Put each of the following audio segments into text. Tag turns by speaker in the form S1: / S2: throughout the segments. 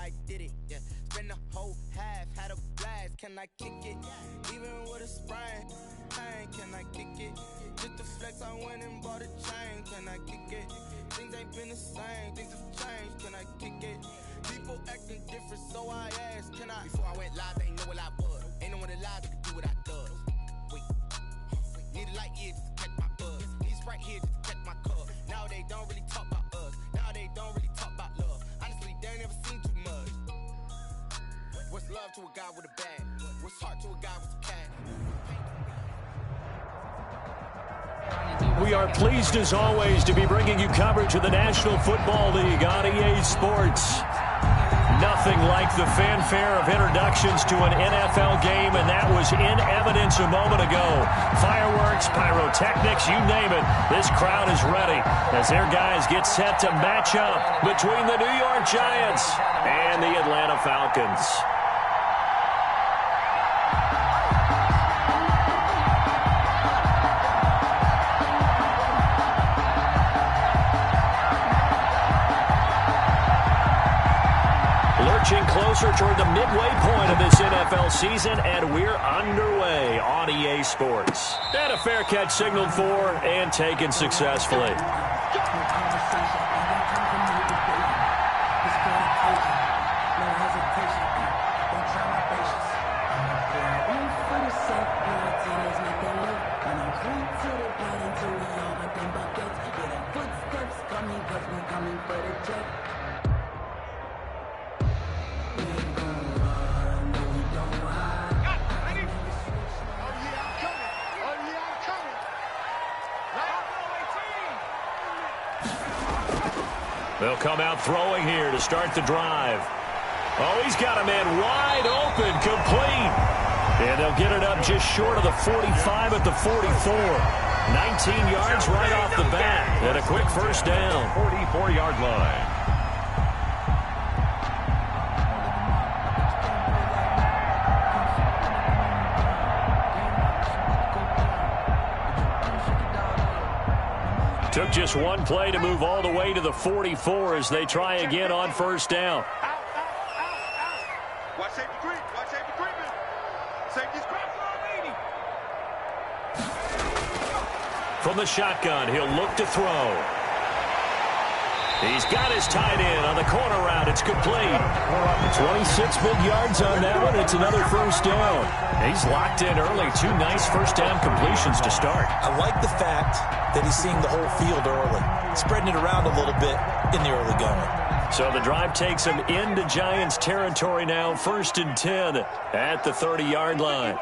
S1: I did it, yeah. Spend the whole half, had a blast. Can I kick it? Even with a sprain, can I kick it? Just to flex, I went and bought a chain. Can I kick it? Things ain't been the same, things have changed. Can I kick it? People acting different, so I asked, can I? Before I went live, they know what I was. Ain't no one alive that could do what I does. Wait, need a light year just to catch my buzz. Need Sprite here just to catch my cup. Now they don't really talk about us. Now they don't really talk about love. Honestly, they ain't never seen too much. What's love to a guy with a bag? What's heart to a guy with a cat?
S2: We are pleased as always to be bringing you coverage of the National Football League on EA Sports. Nothing like the fanfare of introductions to an NFL game, and that was in evidence a moment ago. Fireworks, pyrotechnics, you name it. This crowd is ready as their guys get set to match up between the New York Giants and the Atlanta Falcons. Closer toward the midway point of this NFL season, and we're underway on EA Sports. And a fair catch signaled for and taken successfully. They'll come out throwing here to start the drive. Oh, he's got a man wide open, complete. And they'll get it up just short of the 45 at the 44. 19 yards right off the bat. And a quick first down.
S3: 44-yard line.
S2: Took just one play to move all the way to the 44 as they try again on first down.
S4: Watch safety creep. Watch safety creeping. Safety's creeping.
S2: From the shotgun, he'll look to throw. He's got his tight end on the corner route. It's complete. 26 big yards on that one. It's another first down. He's locked in early. Two nice first down completions to start.
S5: I like the fact that he's seeing the whole field early, spreading it around a little bit in the early going.
S2: So the drive takes him into Giants territory now. 1st and 10 at the 30-yard line.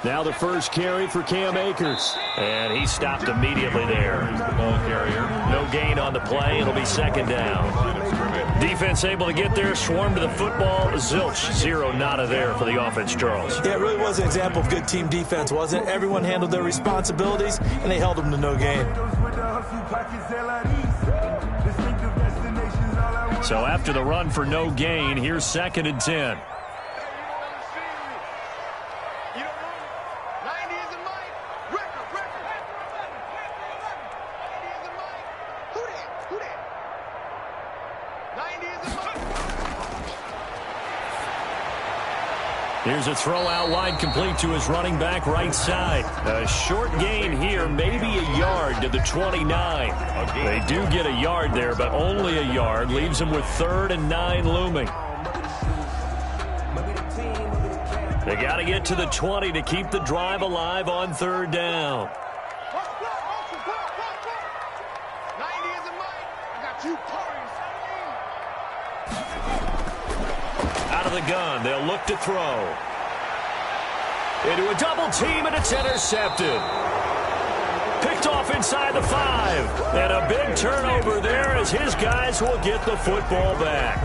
S2: Now the first carry for Cam Akers. And he stopped immediately there.
S3: Ball carrier.
S2: No gain on the play. It'll be second down. Defense able to get there, swarm to the football. Zilch, zero nada there for the offense, Charles.
S5: Yeah, it really was an example of good team defense, wasn't it? Everyone handled their responsibilities, and they held them to no gain.
S2: So after the run for no gain, here's 2nd and 10. Here's a throw out wide, complete to his running back right side. A short gain here, maybe a yard to the 29. They do get a yard there, but only a yard. Leaves them with 3rd and 9 looming. They got to get to the 20 to keep the drive alive on 3rd down. Out of the gun, they'll look to throw. Into a double team, and it's intercepted. Picked off inside the 5. And a big turnover there as his guys will get the football back.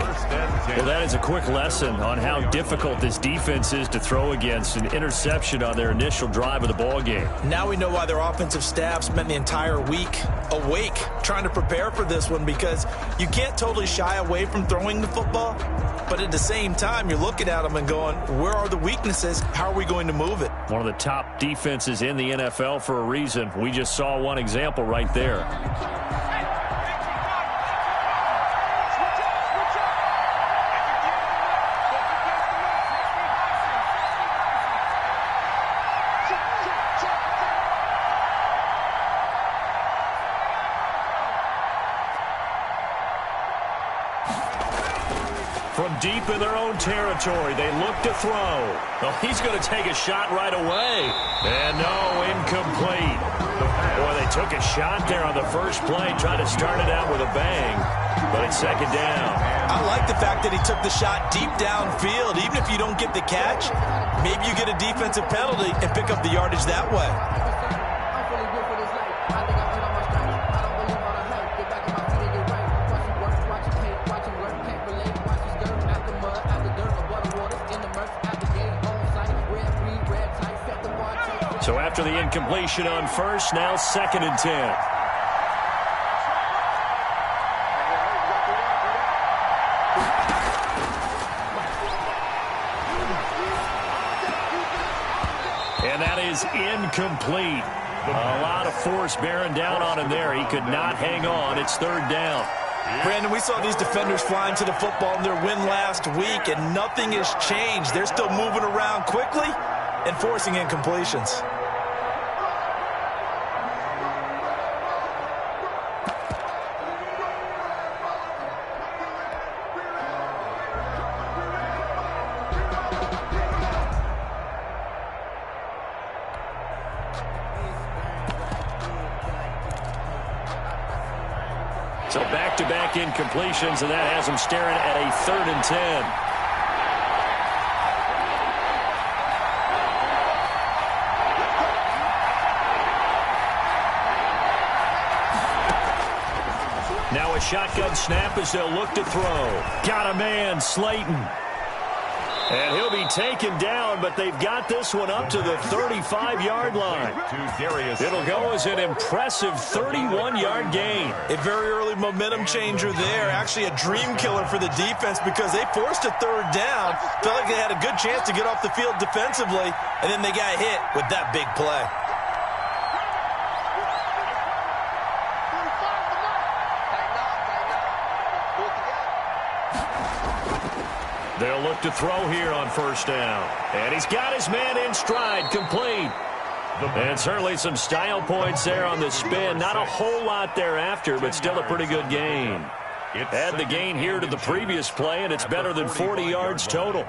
S2: Well, that is a quick lesson on how difficult this defense is to throw against. An interception on their initial drive of the ball game.
S5: Now we know why their offensive staff spent the entire week awake trying to prepare for this one, because you can't totally shy away from throwing the football. But at the same time, you're looking at them and going, where are the weaknesses? How are we going to move it?
S2: One of the top defenses in the NFL for a reason. We just saw one example right there. From deep in their own territory, they look to throw. Oh, he's going to take a shot right away. And no, incomplete. Boy, they took a shot there on the first play, tried to start it out with a bang, but it's second down.
S5: I like the fact that he took the shot deep downfield. Even if you don't get the catch, maybe you get a defensive penalty and pick up the yardage that way.
S2: So after the incompletion on first, now 2nd and 10. And that is incomplete. A lot of force bearing down on him there. He could not hang on. It's 3rd down.
S5: Brandon, we saw these defenders flying to the football in their win last week, and nothing has changed. They're still moving around quickly and forcing incompletions.
S2: So back-to-back incompletions, and that has him staring at a 3rd and 10. Now a shotgun snap as they'll look to throw. Got a man, Slayton. And he'll be taken down, but they've got this one up to the 35-yard line. It'll go as an impressive 31-yard gain.
S5: A very early momentum changer there. Actually a dream killer for the defense because they forced a 3rd down. Felt like they had a good chance to get off the field defensively, and then they got hit with that big play.
S2: They'll look to throw here on 1st down. And he's got his man in stride, complete. And certainly some style points there on the spin. Not a whole lot thereafter, but still a pretty good gain. Add the gain here to the previous play, and it's better than 40 yards total.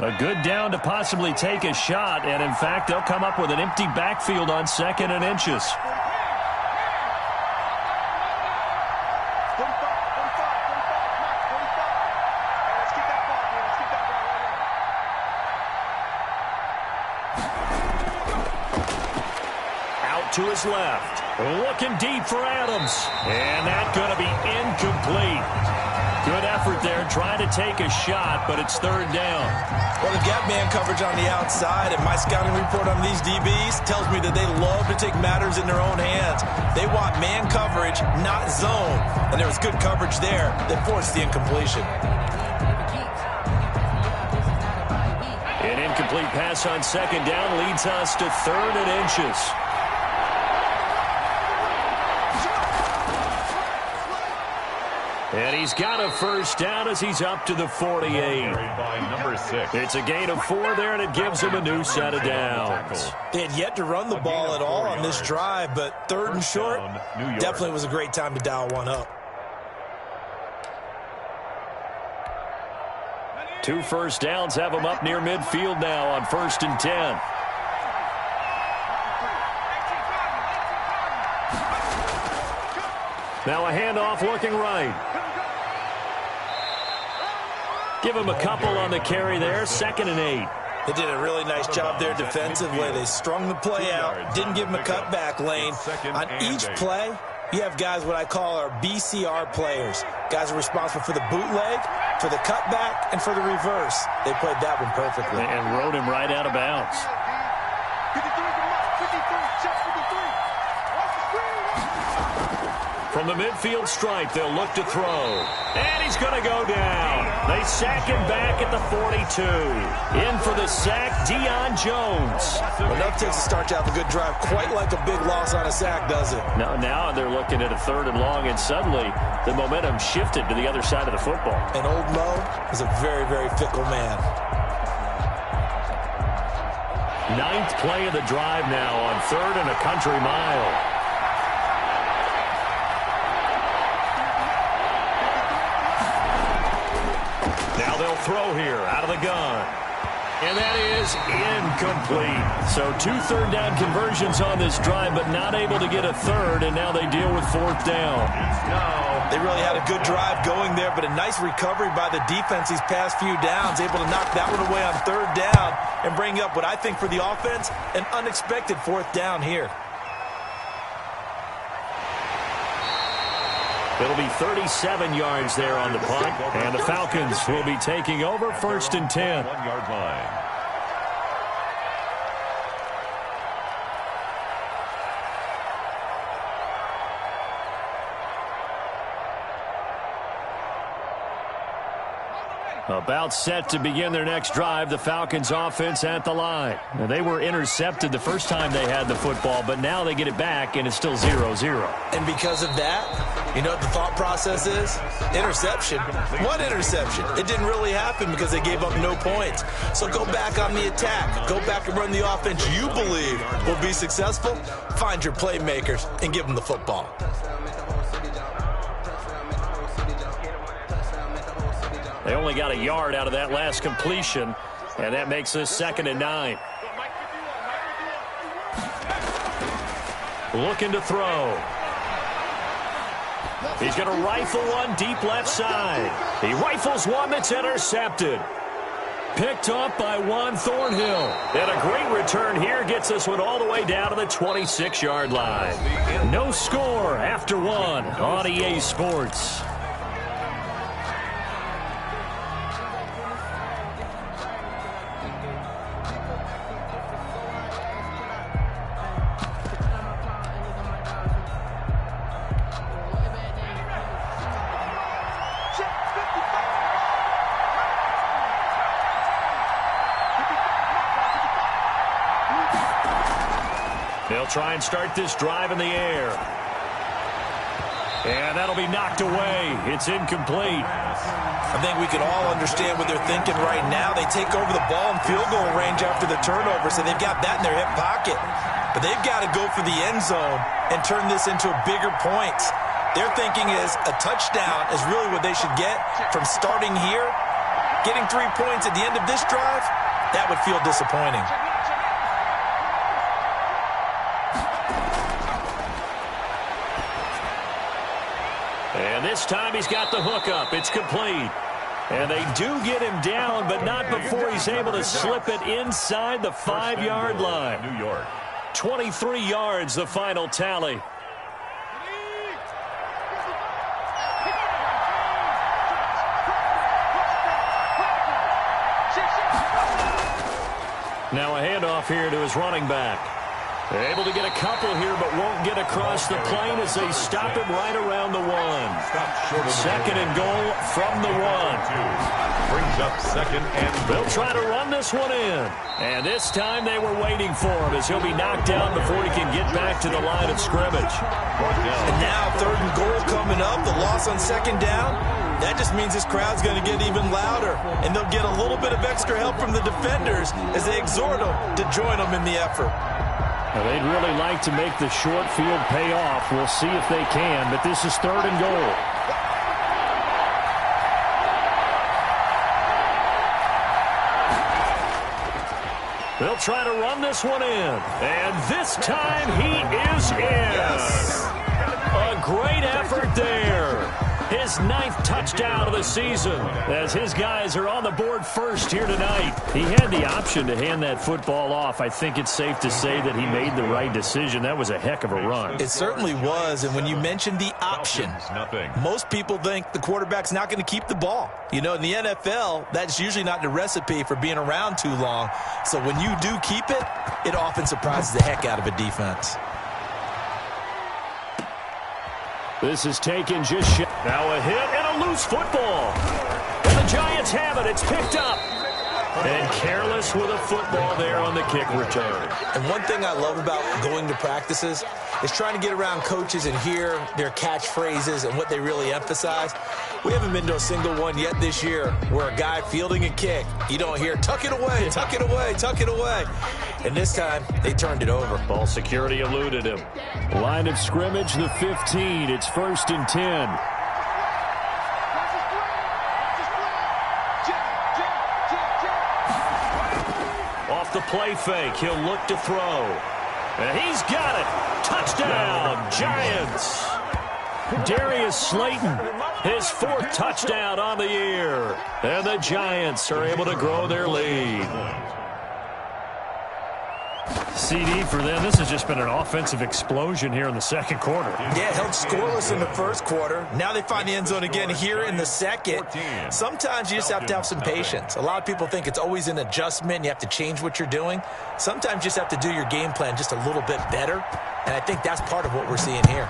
S2: A good down to possibly take a shot, and in fact, they'll come up with an empty backfield on 2nd and inches. To his left. Looking deep for Adams. And that's going to be incomplete. Good effort there trying to take a shot, but it's 3rd down.
S5: Well, they've got man coverage on the outside, and my scouting report on these DBs tells me that they love to take matters in their own hands. They want man coverage, not zone. And there was good coverage there that forced the incompletion.
S2: An incomplete pass on 2nd down leads us to 3rd and inches. And he's got a 1st down as he's up to the 48. It's a gain of 4 there, and it gives him a new set of downs.
S5: They had yet to run the ball at all on this drive, but 3rd and short definitely was a great time to dial one up.
S2: 2 1st downs have him up near midfield now on 1st and 10. Now a handoff looking right. Give him a couple on the carry there, 2nd and 8.
S5: They did a really nice job there defensively. They strung the play out, didn't give him a cutback lane. On each play, you have guys what I call our BCR players. Guys are responsible for the bootleg, for the cutback, and for the reverse. They played that one perfectly.
S2: And rode him right out of bounds. From the midfield stripe, they'll look to throw. And he's going to go down. They sack him back at the 42. In for the sack, Deion Jones.
S5: Enough takes to start to have a good drive. Quite like a big loss on a sack, does it?
S2: Now they're looking at a 3rd and long, and suddenly the momentum shifted to the other side of the football.
S5: And old Mo is a very, very fickle man.
S2: 9th play of the drive now on 3rd and a country mile. throw here out of the gun. And that is incomplete. So 2 third-down conversions on this drive, but not able to get a third, and now they deal with 4th down.
S5: They really had a good drive going there, but a nice recovery by the defense these past few downs, able to knock that one away on 3rd down and bring up what I think for the offense, an unexpected 4th down here.
S2: It'll be 37 yards there on the punt, and the Falcons will be taking over 1st and 10.
S3: 1-yard line.
S2: About set to begin their next drive, the Falcons offense at the line. Now, they were intercepted the first time they had the football, but now they get it back, and it's still 0-0.
S5: And because of that, you know what the thought process is? Interception. What interception? It didn't really happen because they gave up no points. So go back on the attack. Go back and run the offense you believe will be successful. Find your playmakers and give them the football.
S2: They only got a yard out of that last completion, and that makes this 2nd and 9. Looking to throw. He's going to rifle one deep left side. He rifles one that's intercepted. Picked up by Juan Thornhill. And a great return here gets this one all the way down to the 26-yard line. No score after 1 on EA Sports. They'll try and start this drive in the air. And that'll be knocked away. It's incomplete.
S5: I think we can all understand what they're thinking right now. They take over the ball in field goal range after the turnover, so they've got that in their hip pocket. But they've got to go for the end zone and turn this into a bigger point. Their thinking is a touchdown is really what they should get from starting here. Getting 3 points at the end of this drive, that would feel disappointing.
S2: And this time he's got the hookup. It's complete. And they do get him down, but not before he's able to slip it inside the 5-yard line.
S3: New York.
S2: 23 yards, the final tally. Now a handoff here to his running back. They're able to get a couple here, but won't get across the plane as they stop him right around the 1. 2nd and goal from the 1.
S3: Brings up 2nd and
S2: They'll try to run this one in. And this time they were waiting for him as he'll be knocked down before he can get back to the line of scrimmage.
S5: And now 3rd and goal coming up. The loss on 2nd down. That just means this crowd's going to get even louder. And they'll get a little bit of extra help from the defenders as they exhort them to join them in the effort.
S2: Now, they'd really like to make the short field pay off. We'll see if they can, but this is 3rd and goal. They'll try to run this one in. And this time he is in.
S5: Yes.
S2: A great effort there. His 9th touchdown of the season as his guys are on the board first here tonight. He had the option to hand that football off. I think it's safe to say that he made the right decision. That was a heck of a run.
S5: It certainly was, and when you mentioned the option, most people think the quarterback's not going to keep the ball. You know, in the NFL, that's usually not the recipe for being around too long. So when you do keep it, it often surprises the heck out of a defense.
S2: This is taken just short. Now a hit and a loose football. And the Giants have it. It's picked up. And careless with a football there on the kick return.
S5: And one thing I love about going to practices is trying to get around coaches and hear their catchphrases and what they really emphasize. We haven't been to a single one yet this year where a guy fielding a kick, you don't hear, tuck it away, tuck it away, tuck it away. And this time, they turned it over.
S2: Ball security eluded him. Line of scrimmage, the 15. It's 1st and 10. play fake. He'll look to throw. And he's got it. Touchdown, Giants. Darius Slayton, his 4th touchdown on the year. And the Giants are able to grow their lead. CD for them, this has just been an offensive explosion here in the second quarter.
S5: Yeah, held scoreless in the first quarter. Now they find the end zone again here in the second. Sometimes you just have to have some patience. A lot of people think it's always an adjustment. You have to change what you're doing. Sometimes you just have to do your game plan just a little bit better. And I think that's part of what we're seeing here.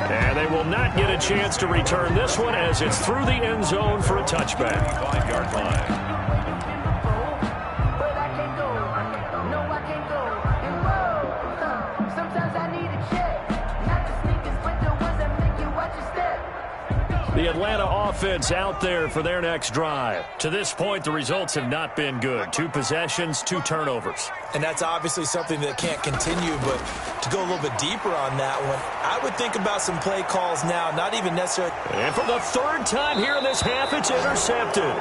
S2: And they will not get a chance to return this one as it's through the end zone for a touchback.
S3: 5-yard line. The Atlanta offense out there for their next drive. To this point, the results have not been good. 2 possessions, 2 turnovers.
S5: And that's obviously something that can't continue, but to go a little bit deeper on that one, I would think about some play calls now, not even necessarily.
S2: And for the 3rd time here in this half, it's intercepted.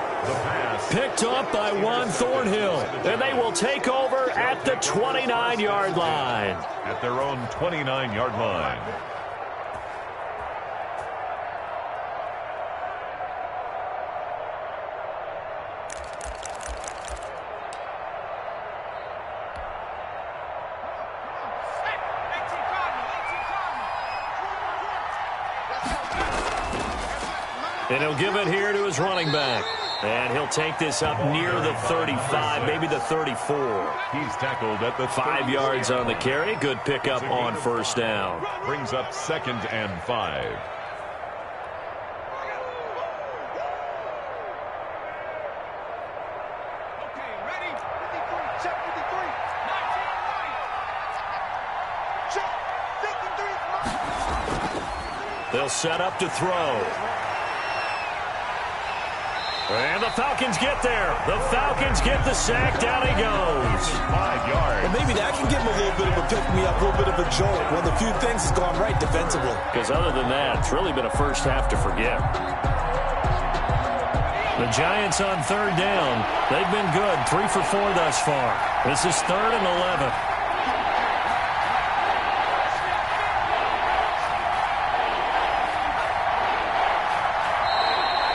S2: Picked up by Juan Thornhill. And they will take over at the 29-yard line.
S3: At their own 29-yard line.
S2: And he'll give it here to his running back. And he'll take this up near the 35, maybe the 34.
S3: He's tackled at the
S2: 5 yards on the carry. Good pickup on first down.
S3: Brings up 2nd and 5.
S2: They'll set up to throw. And the Falcons get there. The Falcons get the sack. Down he goes.
S3: 5 yards.
S5: Well, maybe that can give him a little bit of a pick-me-up, a little bit of a jolt. One of the few things has gone right defensively.
S2: Because other than that, it's really been a first half to forget. The Giants on 3rd down. They've been good. 3 for 4 thus far. This is 3rd and 11.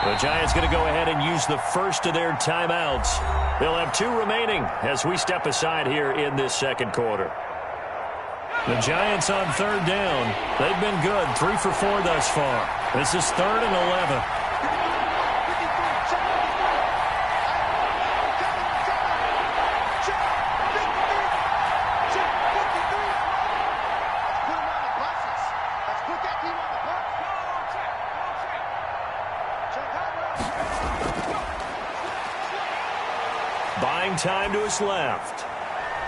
S2: The Giants going to go ahead and use the first of their timeouts. They'll have 2 remaining as we step aside here in this second quarter. The Giants on 3rd down. They've been good. 3 for 4 thus far. This is 3rd and 11. Buying time to his left.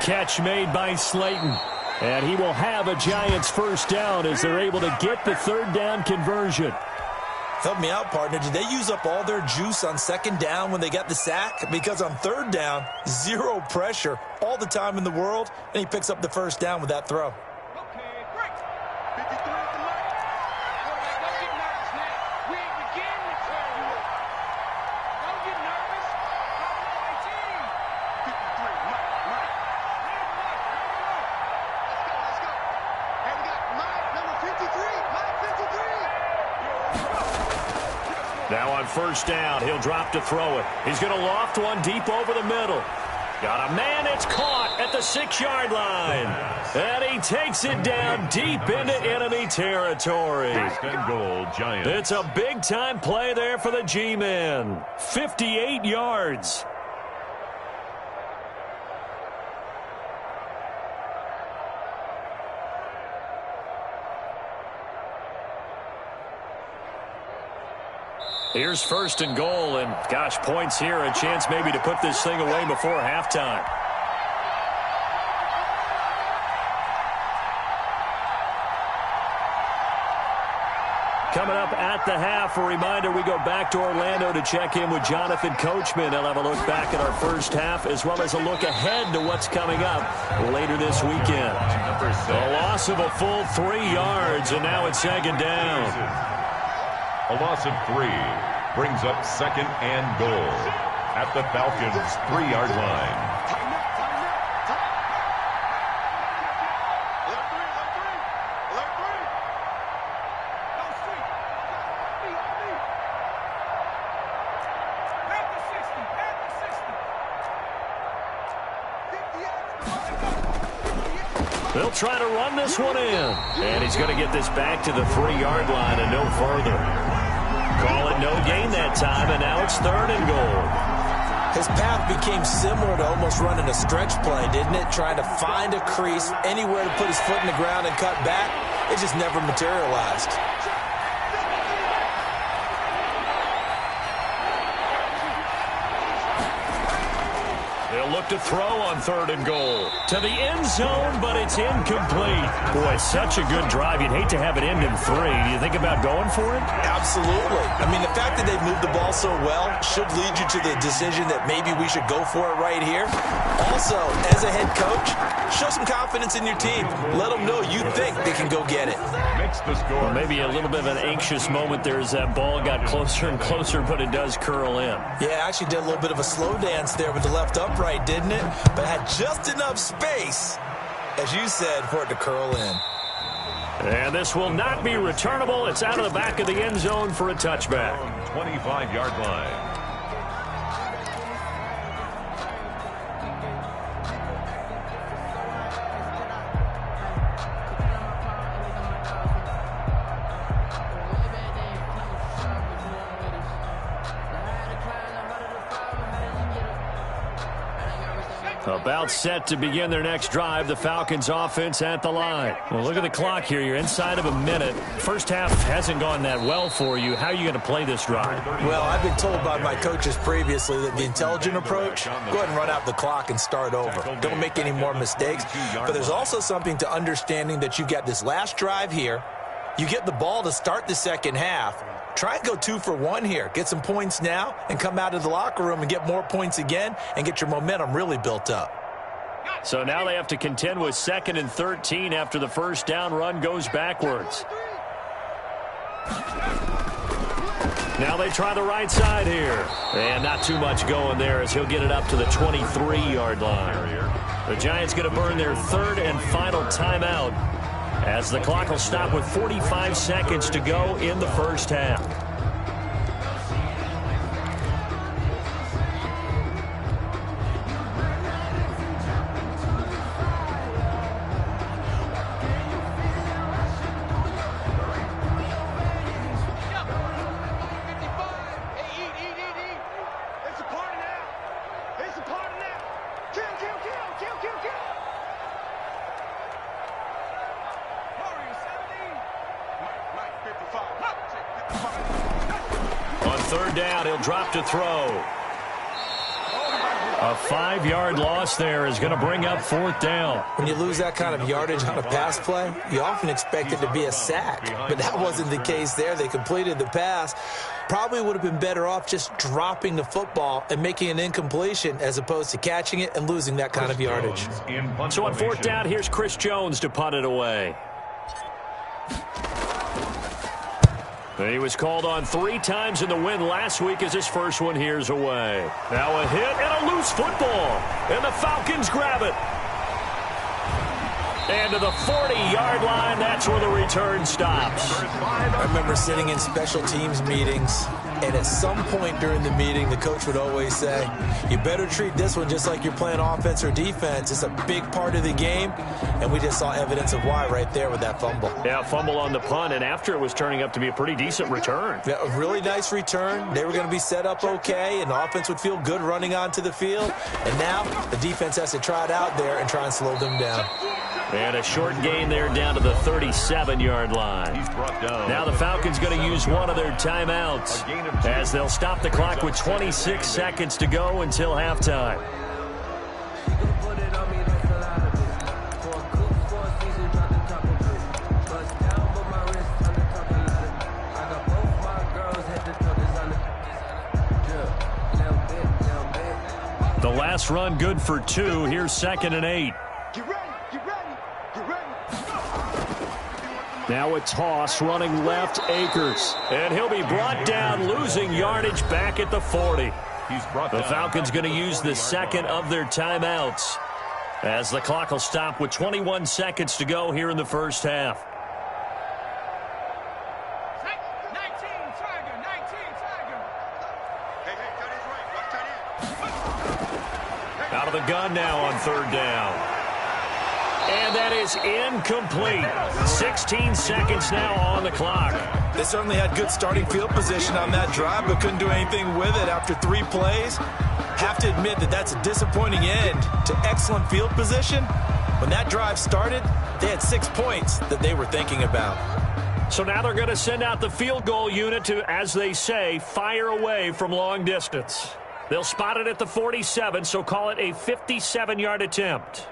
S2: Catch made by Slayton. And he will have a Giants first down as they're able to get the 3rd down conversion.
S5: Help me out, partner. Did they use up all their juice on 2nd down when they got the sack? Because on 3rd down, 0 pressure all the time in the world, and he picks up the first down with that throw.
S2: Now on first down, he'll drop to throw it. He's going to loft one deep over the middle. Got a man, it's caught at the 6-yard line. And he takes it down deep into enemy territory.
S3: 1st and goal, Giants.
S2: It's a big-time play there for the G-Men. 58 yards. Here's 1st and goal, and gosh, points here, a chance maybe to put this thing away before halftime. Coming up at the half, a reminder, we go back to Orlando to check in with Jonathan Coachman. He'll have a look back at our first half as well as a look ahead to what's coming up later this weekend. A loss of a full 3 yards, and now it's 2nd down.
S3: A loss of 3.
S6: brings up 2nd and goal at the Falcons' 3-yard line.
S2: They'll try to run this one in. And he's going to get this back to the 3-yard line and no further. Call it no gain that time, and now it's 3rd and goal.
S5: His path became similar to almost running a stretch play, didn't it? Trying to find a crease, anywhere to put his foot in the ground and cut back. It just never materialized.
S2: They'll look to throw on 3rd and goal. To the end zone, but it's incomplete. Boy, such a good drive. You'd hate to have it end in 3. Do you think about going for it?
S5: Absolutely. I mean, the fact that they've moved the ball so well should lead you to the decision that maybe we should go for it right here. Also, as a head coach, show some confidence in your team. Let them know you think they can go get it.
S6: Makes the score.
S2: Well, maybe a little bit of an anxious moment there as that ball got closer and closer, but it does curl in.
S5: Yeah, actually did a little bit of a slow dance there with the left upright, didn't it? But had just enough space, as you said, for it to curl in.
S2: And this will not be returnable. It's out of the back of the end zone for a touchback.
S6: 25-yard line.
S2: About set to begin their next drive, the Falcons offense at the line. Well, look at the clock here. You're inside of a minute. First half hasn't gone that well for you. How are you going to play this drive?
S5: Well, I've been told by my coaches previously that the intelligent approach, go ahead and run out the clock and start over. Don't make any more mistakes. But there's also something to understanding that you've got this last drive here. You get the ball to start the second half. Try and go 2 for 1 here. Get some points now and come out of the locker room and get more points again and get your momentum really built up.
S2: So now they have to contend with 2nd and 13 after the first down run goes backwards. Now they try the right side here. And not too much going there as he'll get it up to the 23-yard line. The Giants going to burn their 3rd and final timeout as the clock will stop with 45 seconds to go in the first half. Drop to throw. A 5-yard loss there is going to bring up 4th down.
S5: When you lose that kind of yardage on a pass play, you often expect it to be a sack. But that wasn't the case there. They completed the pass. Probably would have been better off just dropping the football and making an incompletion as opposed to catching it and losing that kind of yardage.
S2: So on 4th down, here's Chris Jones to punt it away. He was called on 3 times in the win last week as his first one here's away. Now a hit and a loose football. And the Falcons grab it. And to the 40-yard line, that's where the return stops.
S5: I remember sitting in special teams meetings, and at some point during the meeting, the coach would always say, you better treat this one just like you're playing offense or defense. It's a big part of the game, and we just saw evidence of why right there with that fumble.
S2: Yeah, fumble on the punt, and after it was turning up to be a pretty decent return.
S5: Yeah, a really nice return. They were going to be set up okay, and the offense would feel good running onto the field. And now the defense has to try it out there and try and slow them down.
S2: And a short gain there down to the 37-yard line. Now the Falcons going to use one of their timeouts as they'll stop the clock with 26 seconds to go until halftime. The last run good for 2. Here's 2nd and 8. Now a toss running left, Akers. And he'll be brought down, losing yardage back at the 40. The Falcons going to use the second of their timeouts as the clock will stop with 21 seconds to go here in the first half. Out of the gun now on third down. And that is incomplete. 16 seconds now on the clock.
S5: They certainly had good starting field position on that drive, but couldn't do anything with it after 3 plays. Have to admit that that's a disappointing end to excellent field position. When that drive started, they had 6 points that they were thinking about.
S2: So now they're going to send out the field goal unit to, as they say, fire away from long distance. They'll spot it at the 47, so call it a 57-yard attempt.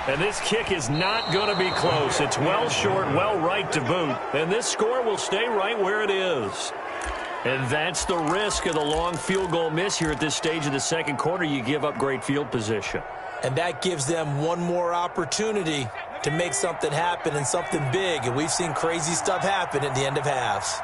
S2: And this kick is not going to be close. It's well short, well right to boot. And this score will stay right where it is. And that's the risk of the long field goal miss here at this stage of the second quarter. You give up great field position.
S5: And that gives them one more opportunity to make something happen and something big. And we've seen crazy stuff happen at the end of halves.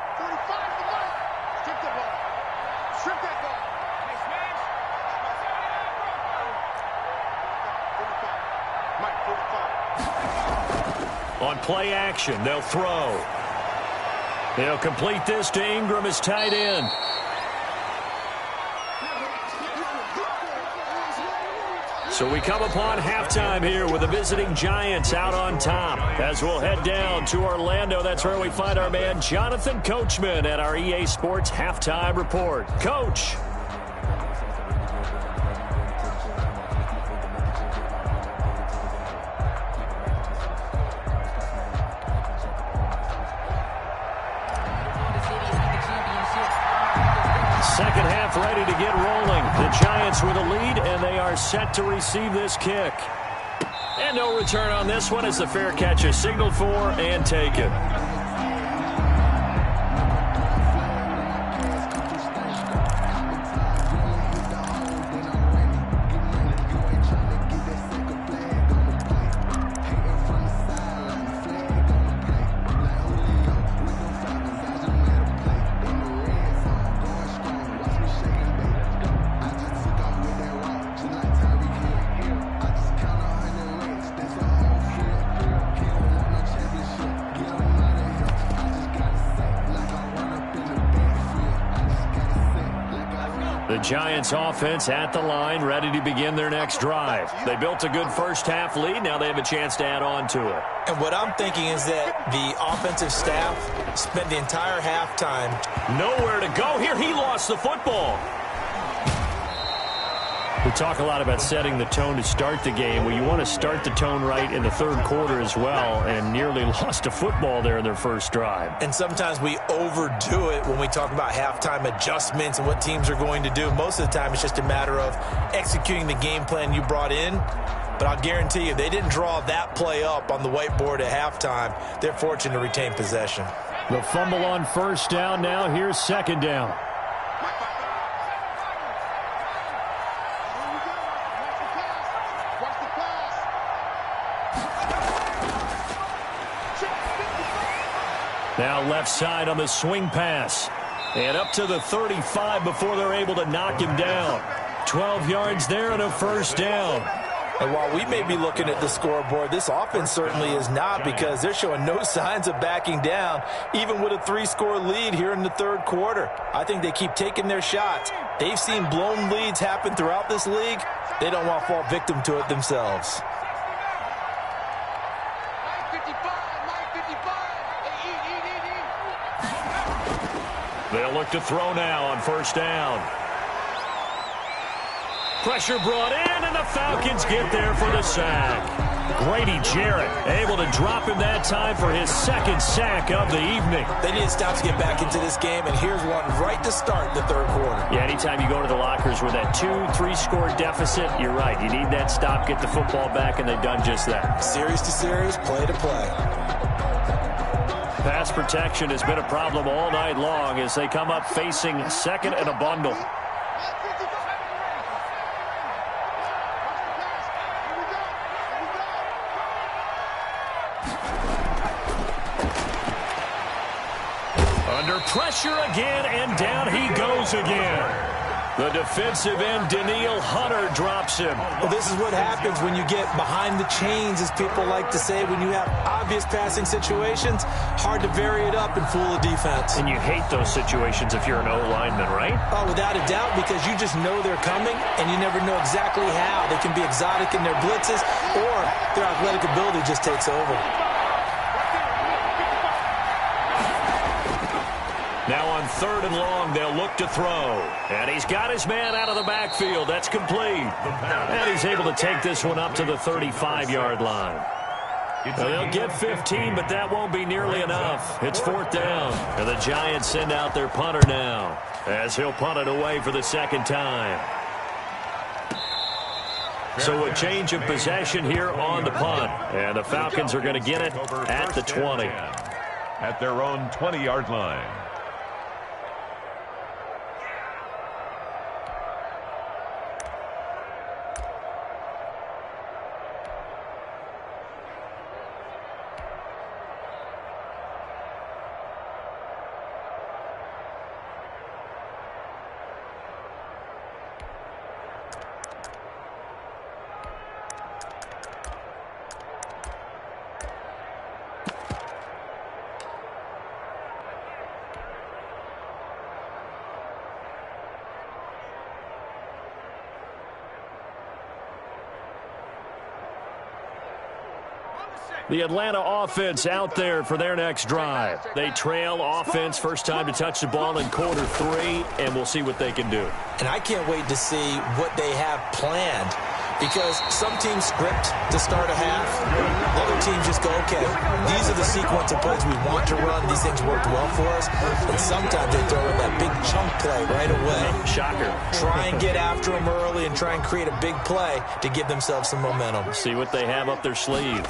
S2: On play action, they'll throw. They'll complete this to Ingram as tight end. So we come upon halftime here with the visiting Giants out on top. As we'll head down to Orlando, that's where we find our man Jonathan Coachman at our EA Sports Halftime Report. Coach. Second half ready to get rolling. The Giants with a lead, and they are set to receive this kick. And no return on this one as the fair catch is signaled for and taken. Giants offense at the line, ready to begin their next drive. They built a good first half lead. Now they have a chance to add on to it.
S5: And what I'm thinking is that the offensive staff spent the entire halftime.
S2: Nowhere to go here. He lost the football. We talk a lot about setting the tone to start the game. Well, you want to start the tone right in the third quarter as well, and nearly lost a football there in their first drive.
S5: And sometimes we overdo it when we talk about halftime adjustments and what teams are going to do. Most of the time, it's just a matter of executing the game plan you brought in. But I'll guarantee you, they didn't draw that play up on the whiteboard at halftime. They're fortunate to retain possession.
S2: The fumble on first down now. Here's second down. Now left side on the swing pass. And up to the 35 before they're able to knock him down. 12 yards there and a first down.
S5: And while we may be looking at the scoreboard, this offense certainly is not, because they're showing no signs of backing down, even with a 3-score lead here in the third quarter. I think they keep taking their shots. They've seen blown leads happen throughout this league. They don't want to fall victim to it themselves.
S2: They'll look to throw now on first down. Pressure brought in, and the Falcons get there for the sack. Grady Jarrett able to drop him that time for his second sack of the evening.
S5: They need to stop to get back into this game, and here's one right to start the third quarter.
S2: Yeah, anytime you go to the lockers with that 2-3 score deficit, you're right. You need that stop, get the football back, and they've done just that.
S5: Series to series, play to play.
S2: Pass protection has been a problem all night long as they come up facing second and a bundle. Under pressure again, and down he goes again. The defensive end, Daniil Hunter, drops him.
S5: Well, this is what happens when you get behind the chains, as people like to say. When you have obvious passing situations, hard to vary it up and fool a defense.
S2: And you hate those situations if you're an O-lineman, right?
S5: Oh, without a doubt, because you just know they're coming, and you never know exactly how. They can be exotic in their blitzes, or their athletic ability just takes over.
S2: Now on 3rd and long, they'll look to throw. And he's got his man out of the backfield. That's complete. And he's able to take this one up to the 35-yard line. Now they'll get 15, but that won't be nearly enough. It's 4th down. And the Giants send out their punter now, as he'll punt it away for the second time. So a change of possession here on the punt. And the Falcons are going to get it at the 20.
S6: At their own 20-yard line.
S2: The Atlanta offense out there for their next drive. They trail offense, first time to touch the ball in quarter 3, and we'll see what they can do.
S5: And I can't wait to see what they have planned, because some teams script to start a half. Other teams just go, okay, these are the sequence of plays we want to run. These things worked well for us. And sometimes they throw in that big chunk play right away.
S2: Shocker.
S5: Try and get after them early and try and create a big play to give themselves some momentum.
S2: See what they have up their sleeve.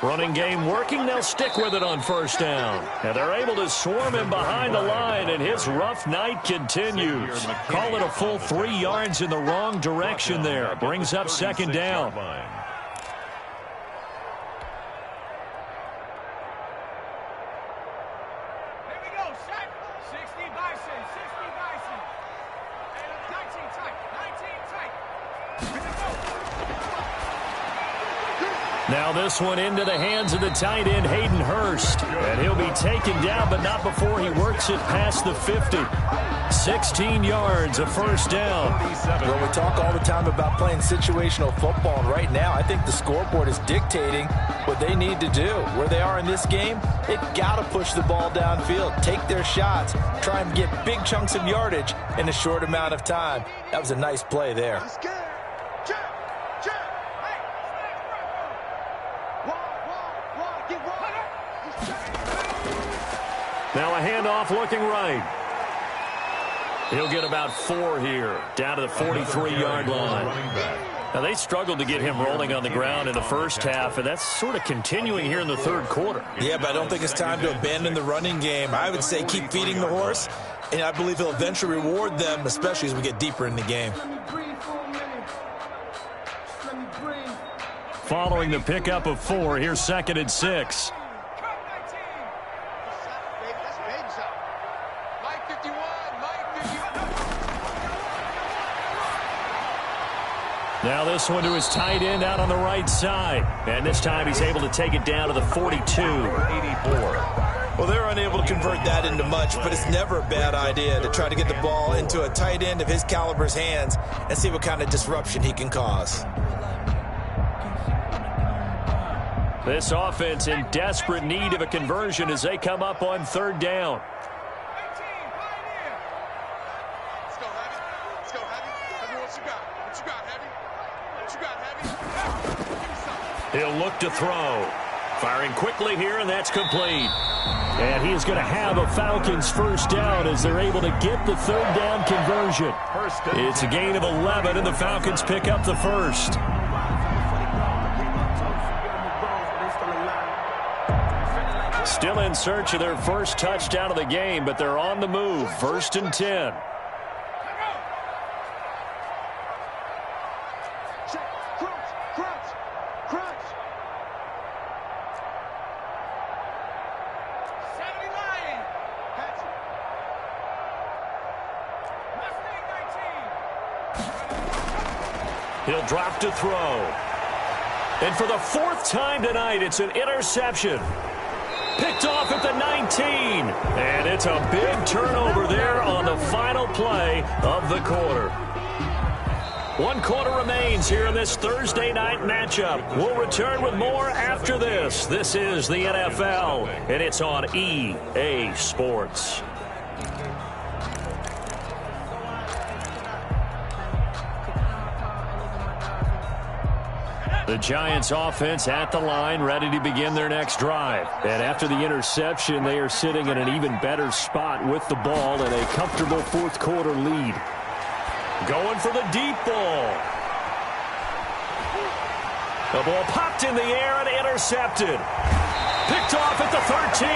S2: Running game working, they'll stick with it on first down. And they're able to swarm him behind the line, and his rough night continues. Call it a full 3 yards in the wrong direction there. Brings up second down. Now this one into the hands of the tight end, Hayden Hurst. And he'll be taken down, but not before he works it past the 50. 16 yards, a first down.
S5: Well, we talk all the time about playing situational football, and right now I think the scoreboard is dictating what they need to do. Where they are in this game, they've got to push the ball downfield, take their shots, try and get big chunks of yardage in a short amount of time. That was a nice play there.
S2: Now a handoff looking right. He'll get about 4 here, down to the 43-yard line. Now they struggled to get him rolling on the ground in the first half, and that's sort of continuing here in the third quarter.
S5: Yeah, but I don't think it's time to abandon the running game. I would say keep feeding the horse, and I believe he'll eventually reward them, especially as we get deeper in the game.
S2: Following the pickup of 4, here's 2nd and 6. Now this one to his tight end out on the right side. And this time he's able to take it down to the 42. 84.
S5: Well, they're unable to convert that into much, but it's never a bad idea to try to get the ball into a tight end of his caliber's hands and see what kind of disruption he can cause.
S2: This offense in desperate need of a conversion as they come up on 3rd down.
S3: He'll look to throw. Firing quickly here, and that's complete. And he is going to have a Falcons first down as they're able to get the third down conversion. It's a gain of 11, and the Falcons pick up the first. Still in search of their first touchdown of the game, but they're on the move. 1st and 10. He'll drop to throw. And for the 4th time tonight, it's an interception. Picked off at the 19. And it's a big turnover there on the final play of the quarter. 1 quarter remains here in this Thursday night matchup. We'll return with more after this. This is the NFL, and it's on EA Sports. The Giants offense at the line, ready to begin their next drive. And after the interception, they are sitting in an even better spot with the ball and a comfortable 4th quarter lead. Going for the deep ball. The ball popped in the air and intercepted. Picked off at the 13.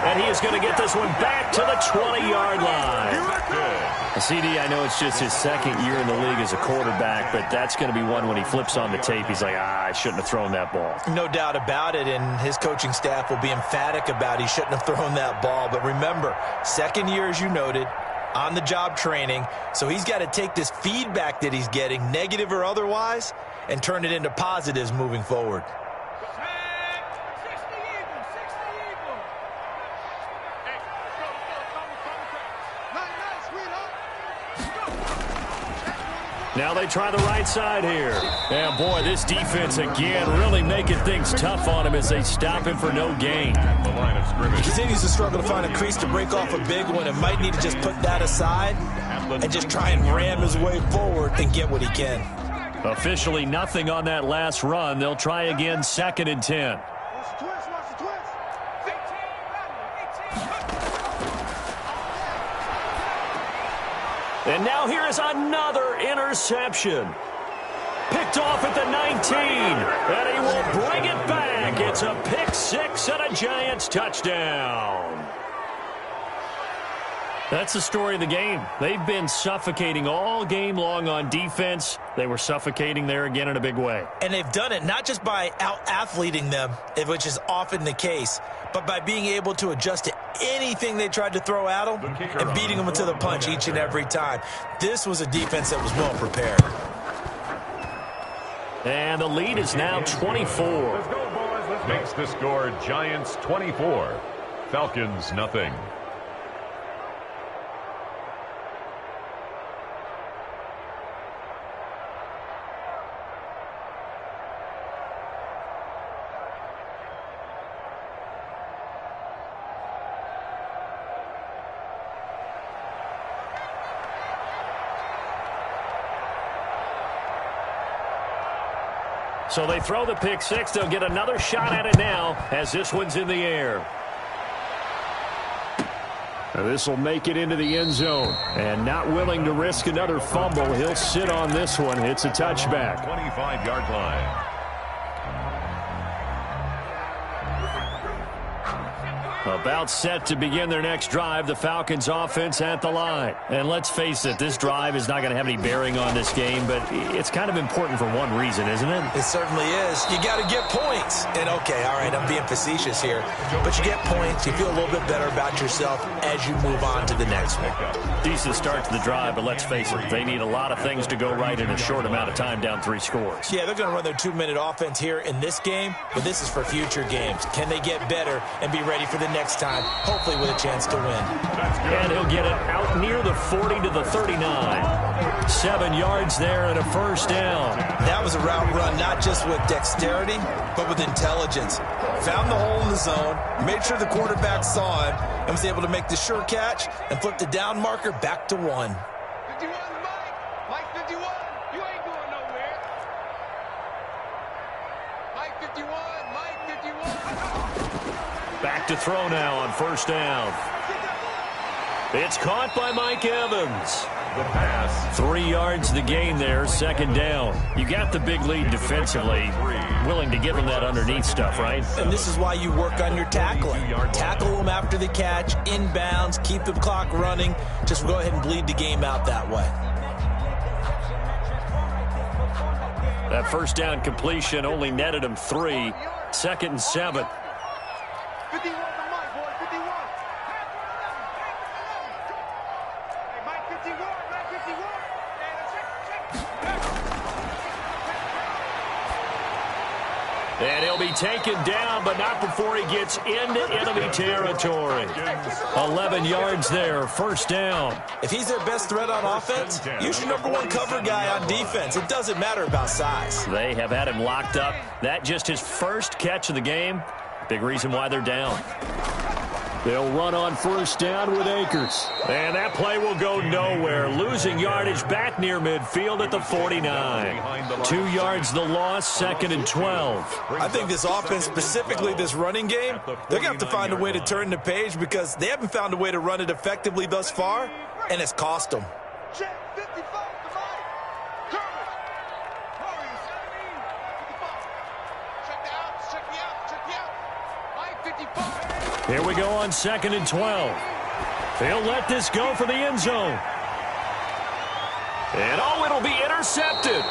S3: And he is going to get this one back to the 20-yard line. CD, I know it's just his 2nd year in the league as a quarterback, but that's going to be one when he flips on the tape. He's like, I shouldn't have thrown that ball.
S5: No doubt about it, and his coaching staff will be emphatic about he shouldn't have thrown that ball. But remember, 2nd year, as you noted, on-the-job training, so he's got to take this feedback that he's getting, negative or otherwise, and turn it into positives moving forward.
S3: Now they try the right side here. And, boy, this defense, again, really making things tough on him as they stop him for no gain.
S6: The line of scrimmage.
S5: He continues to struggle to find a crease to break off a big one and might need to just put that aside and just try and ram his way forward and get what he can.
S3: Officially nothing on that last run. They'll try again, 2nd and 10. And now here is another interception. Picked off at the 19. And he will bring it back. It's a pick 6 and a Giants touchdown. That's the story of the game. They've been suffocating all game long on defense. They were suffocating there again in a big way.
S5: And they've done it not just by out-athleting them, which is often the case, but by being able to adjust to anything they tried to throw at them and beating them to the punch each and every time. This was a defense that was well prepared.
S3: And the lead is now 24.
S6: Let's go, boys. Makes the score Giants 24, Falcons nothing.
S3: So they throw the pick 6. They'll get another shot at it now as this one's in the air. This will make it into the end zone. And not willing to risk another fumble, he'll sit on this one. It's a touchback.
S6: 25-yard line.
S3: About set to begin their next drive, the Falcons offense at the line. And let's face it, this drive is not going to have any bearing on this game, but it's kind of important for one reason, isn't it?
S5: It certainly is. You got to get points. And, okay, all right, I'm being facetious here. But you get points, you feel a little bit better about yourself as you move on to the next one.
S3: Decent start to the drive, but let's face it, they need a lot of things to go right in a short amount of time, down 3 scores.
S5: Yeah, they're going to run their 2-minute offense here in this game, but this is for future games. Can they get better and be ready for the next time, hopefully with a chance to win?
S3: And he'll get it out near the 40 to the 39. 7 yards there and a first down.
S5: That was a route run not just with dexterity, but with intelligence. Found the hole in the zone, made sure the quarterback saw him, and was able to make the sure catch and flip the down marker back to 1.
S4: 51, Mike 51, you ain't going nowhere. Mike
S3: Back to throw now on first down. It's caught by Mike Evans.
S6: The pass.
S3: 3 yards the gain there, second down. You got the big lead defensively. Willing to give them that underneath stuff, right?
S5: And this is why you work on your tackling. Tackle them after the catch, inbounds, keep the clock running. Just go ahead and bleed the game out that way.
S3: That first down completion only netted him 3. 2nd and 7.
S4: 51 to Mike, boy, 51. Hey, Mike 51, Mike 51.
S3: And he'll be taken down, but not before he gets into enemy territory. 11 yards there, first down.
S5: If he's their best threat on offense, use your #1 cover guy on defense. It doesn't matter about size.
S3: They have had him locked up. That just his first catch of the game. Big reason why they're down. They'll run on first down with Akers. And that play will go nowhere. Losing yardage back near midfield at the 49. 2 yards the loss, 2nd and 12.
S5: I think this offense, specifically this running game, they're going to have to find a way to turn the page because they haven't found a way to run it effectively thus far, and it's cost them.
S4: Check 55 to Mike. Curtis. Hurry, 55. Check the outs, check the outs, check the outs. Mike 55.
S3: Here we go on 2nd and 12. They'll let this go for the end zone. And it'll be intercepted.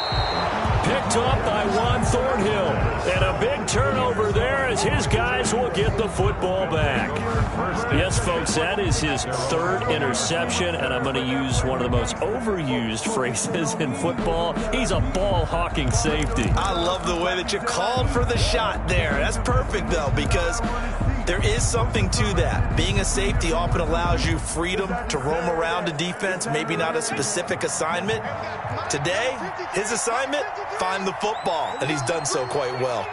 S3: Picked up by Juan Thornhill. And a big turnover there as his guys will get the football back. Yes, folks, that is his 3rd interception, and I'm going to use one of the most overused phrases in football. He's a ball-hawking safety.
S5: I love the way that you called for the shot there. That's perfect, though, because there is something to that. Being a safety often allows you freedom to roam around a defense, maybe not a specific assignment. Today, his assignment, find the football, and he's done so quite well.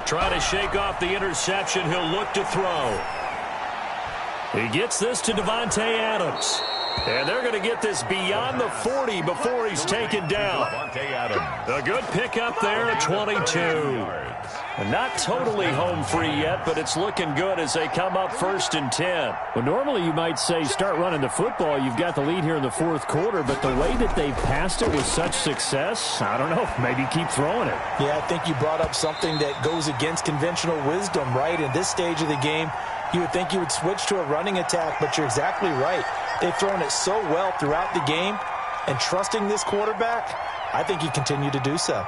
S3: Trying to shake off the interception. He'll look to throw. He gets this to Devontae Adams. And they're going to get this beyond the 40 before he's taken down. A good pickup there at 22. Not totally home free yet, but it's looking good as they come up 1st and 10.
S2: Well, normally you might say start running the football. You've got the lead here in the 4th quarter, but the way that they passed it with such success, I don't know, maybe keep throwing it.
S5: Yeah, I think you brought up something that goes against conventional wisdom, right? In this stage of the game, you would think you would switch to a running attack, but you're exactly right. They've thrown it so well throughout the game, and trusting this quarterback, I think you continue to do so.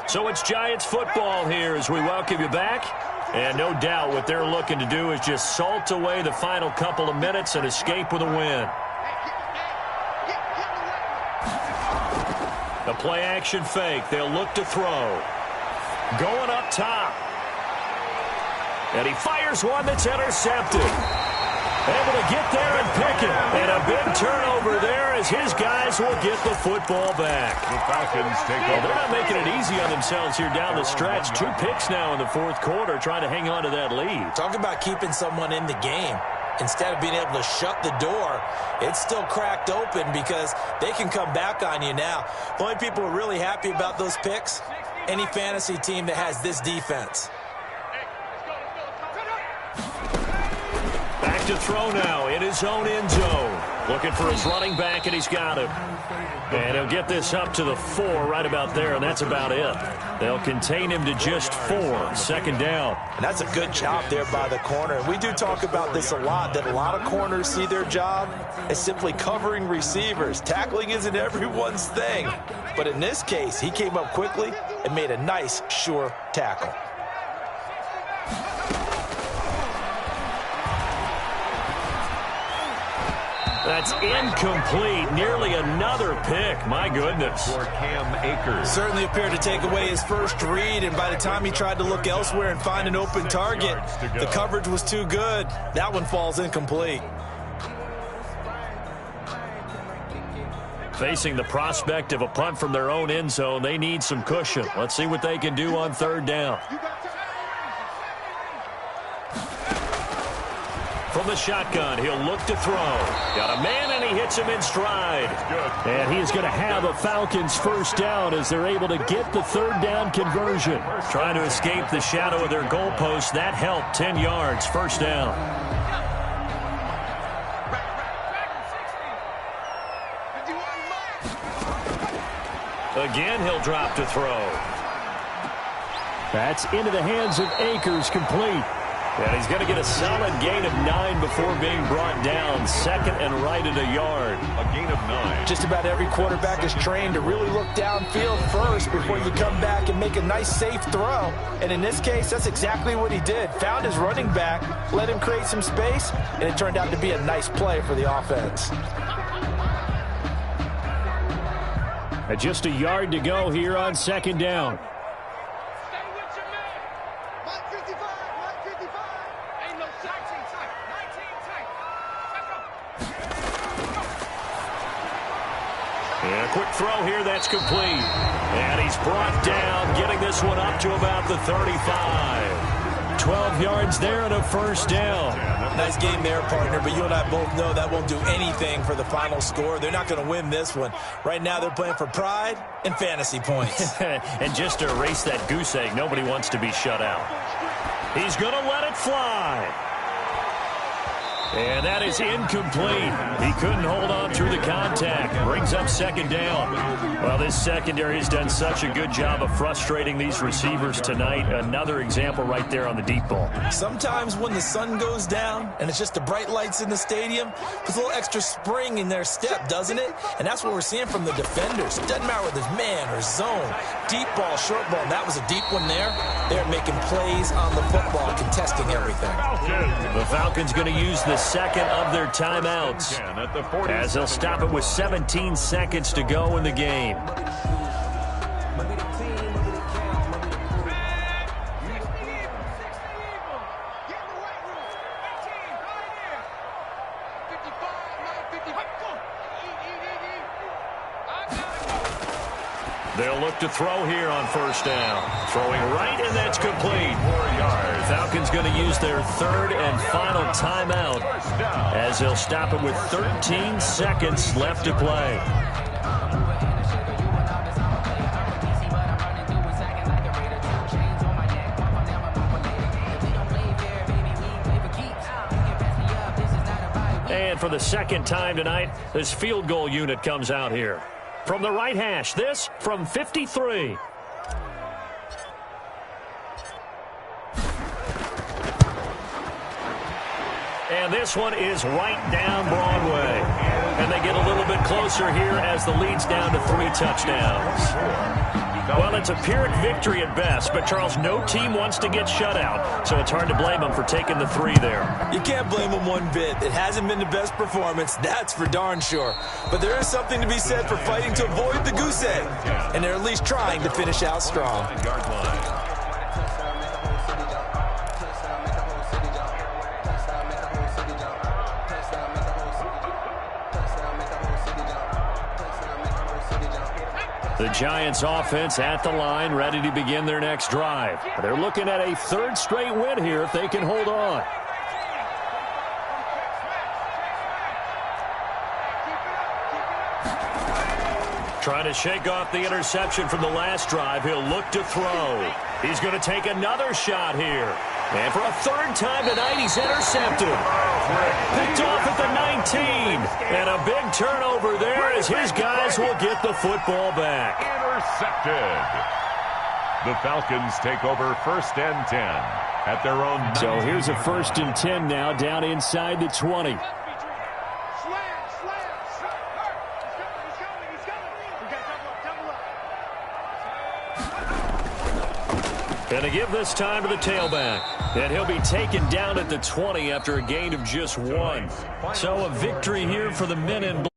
S3: So it's Giants football here as we welcome you back. And no doubt what they're looking to do is just salt away the final couple of minutes and escape with a win. The play-action fake. They'll look to throw. Going up top. And he fires one that's intercepted. Able to get there and pick it. And a big turnover there as his guys will get the football back.
S6: The Falcons take over.
S3: They're not making it easy on themselves here down the stretch. 2 picks now in the 4th quarter trying to hang on to that lead.
S5: Talk about keeping someone in the game. Instead of being able to shut the door, it's still cracked open because they can come back on you now. The only people who are really happy about those picks, any fantasy team that has this defense.
S3: Back to throw now in his own end zone. Looking for his running back, and he's got him. And he'll get this up to the 4 right about there, and that's about it. They'll contain him to just 4. 2nd down.
S5: And that's a good job there by the corner. And we do talk about this a lot, that a lot of corners see their job as simply covering receivers. Tackling isn't everyone's thing. But in this case, he came up quickly and made a nice, sure tackle.
S3: That's incomplete. Nearly another pick. My goodness.
S6: For Cam Akers.
S5: Certainly appeared to take away his first read, and by the time he tried to look elsewhere and find an open target, the coverage was too good. That one falls incomplete.
S2: Facing the prospect of a punt from their own end zone, they need some cushion. Let's see what they can do on third down. From the shotgun, he'll look to throw. Got a man, and he hits him in stride.
S3: And he is going to have a Falcons first down as they're able to get the third down conversion.
S2: Trying to escape the shadow of their goalpost. That helped. 10 yards, first down. Again, he'll drop to throw.
S3: That's into the hands of Akers, complete.
S2: And he's going to get a solid gain of 9 before being brought down. Second and right at a yard.
S6: A gain of 9.
S5: Just about every quarterback is trained to really look downfield first before you come back and make a nice, safe throw. And in this case, that's exactly what he did. Found his running back, let him create some space, and it turned out to be a nice play for the offense.
S3: Just a yard to go here on second down.
S2: And a quick throw here, that's complete. And he's brought down, getting this one up to about the 35.
S3: 12 yards there and a first down.
S5: Nice game there, partner, but you and I both know that won't do anything for the final score. They're not going to win this one. Right now they're playing for pride and fantasy points.
S2: And just to erase that goose egg, nobody wants to be shut out. He's going to let it fly. And that is incomplete. He couldn't hold on through the contact. Brings up second down. Well, this secondary has done such a good job of frustrating these receivers tonight. Another example right there on the deep ball.
S5: Sometimes when the sun goes down and it's just the bright lights in the stadium, there's a little extra spring in their step, doesn't it? And that's what we're seeing from the defenders. Doesn't matter whether it's man or zone. Deep ball, short ball. That was a deep one there. They're making plays on the football, contesting everything.
S2: The Falcons going to use the second of their timeouts as they'll stop it with 17 seconds to go in the game. They'll look to throw here on first down. Throwing right, and that's complete. 4 yards. Falcons going to use their third and final timeout as they'll stop it with 13 seconds left to play. And for the second time tonight, this field goal unit comes out here. From the right hash, this from 53. And this one is right down Broadway. And they get a little bit closer here as the lead's down to 3 touchdowns. Well, it's a Pyrrhic victory at best, but, Charles, no team wants to get shut out, so it's hard to blame them for taking the 3 there.
S5: You can't blame them one bit. It hasn't been the best performance, that's for darn sure. But there is something to be said for fighting to avoid the goose egg, and they're at least trying to finish out strong.
S2: The Giants offense at the line, ready to begin their next drive. They're looking at a third straight win here if they can hold on. Trying to shake off the interception from the last drive. He'll look to throw. He's going to take another shot here. And for a third time tonight, he's intercepted. Picked off at the 19. And a big turnover there as his guys will get the football back.
S6: Intercepted. The Falcons take over first and 10 at their own 19.
S3: So here's a first and 10 now down inside the 20.
S2: And to give this time to the tailback. And he'll be taken down at the 20 after a gain of just 1. So a victory here for the men in blue.